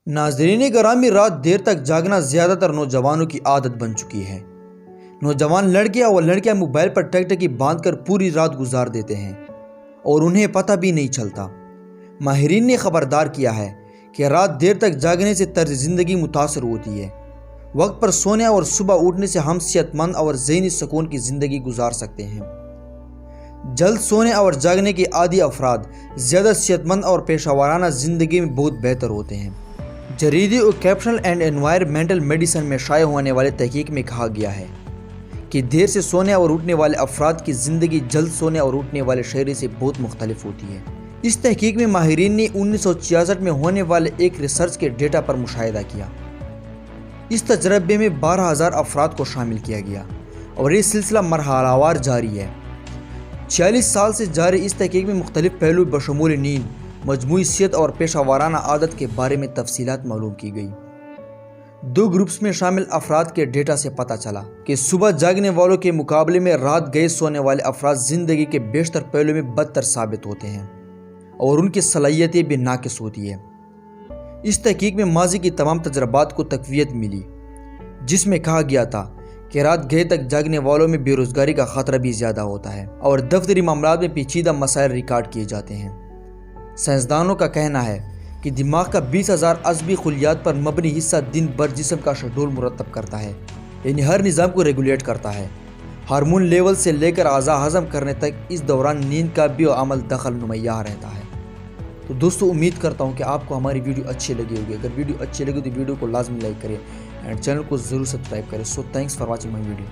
ناظرین گرامی، رات دیر تک جاگنا زیادہ تر نوجوانوں کی عادت بن چکی ہے۔ نوجوان لڑکیاں اور لڑکیاں موبائل پر ٹک ٹکی باندھ کر پوری رات گزار دیتے ہیں اور انہیں پتہ بھی نہیں چلتا۔ ماہرین نے خبردار کیا ہے کہ رات دیر تک جاگنے سے طرز زندگی متاثر ہوتی ہے۔ وقت پر سونے اور صبح اٹھنے سے ہم صحت مند اور ذہنی سکون کی زندگی گزار سکتے ہیں۔ جلد سونے اور جاگنے کے عادی افراد زیادہ صحت مند اور پیشہ ورانہ زندگی میں بہت بہتر ہوتے ہیں۔ جریدے اوکیپیشنل اینڈ انوائرمنٹل میڈیسن میں شائع ہونے والے تحقیق میں کہا گیا ہے کہ دیر سے سونے اور اٹھنے والے افراد کی زندگی جلد سونے اور اٹھنے والے شہری سے بہت مختلف ہوتی ہے۔ اس تحقیق میں ماہرین نے 1966 میں ہونے والے ایک ریسرچ کے ڈیٹا پر مشاہدہ کیا۔ اس تجربے میں 12,000 افراد کو شامل کیا گیا اور یہ سلسلہ مرحلہ وار جاری ہے۔ 46 سال سے جاری اس تحقیق میں مختلف پہلو بشمول نیند، مجموعی صحت اور پیشہ ورانہ عادت کے بارے میں تفصیلات معلوم کی گئی۔ 2 گروپس میں شامل افراد کے ڈیٹا سے پتہ چلا کہ صبح جاگنے والوں کے مقابلے میں رات گئے سونے والے افراد زندگی کے بیشتر پہلوؤں میں بدتر ثابت ہوتے ہیں اور ان کی صلاحیتیں بھی ناقص ہوتی ہیں۔ اس تحقیق میں ماضی کی تمام تجربات کو تقویت ملی، جس میں کہا گیا تھا کہ رات گئے تک جاگنے والوں میں بے روزگاری کا خطرہ بھی زیادہ ہوتا ہے اور دفتری معاملات میں پیچیدہ مسائل ریکارڈ کیے جاتے ہیں۔ سائنسدانوں کا کہنا ہے کہ دماغ کا 20,000 عصبی خلیات پر مبنی حصہ دن بھر جسم کا شیڈول مرتب کرتا ہے، یعنی ہر نظام کو ریگولیٹ کرتا ہے، ہارمون لیول سے لے کر اعضاء ہضم کرنے تک۔ اس دوران نیند کا بھی عمل دخل نمایاں رہتا ہے۔ تو دوستو، امید کرتا ہوں کہ آپ کو ہماری ویڈیو اچھی لگی ہوگی۔ اگر ویڈیو اچھی لگی تو ویڈیو کو لازمی لائک کریں اینڈ چینل کو ضرور سبسکرائب کریں۔ So thanks for watching my video.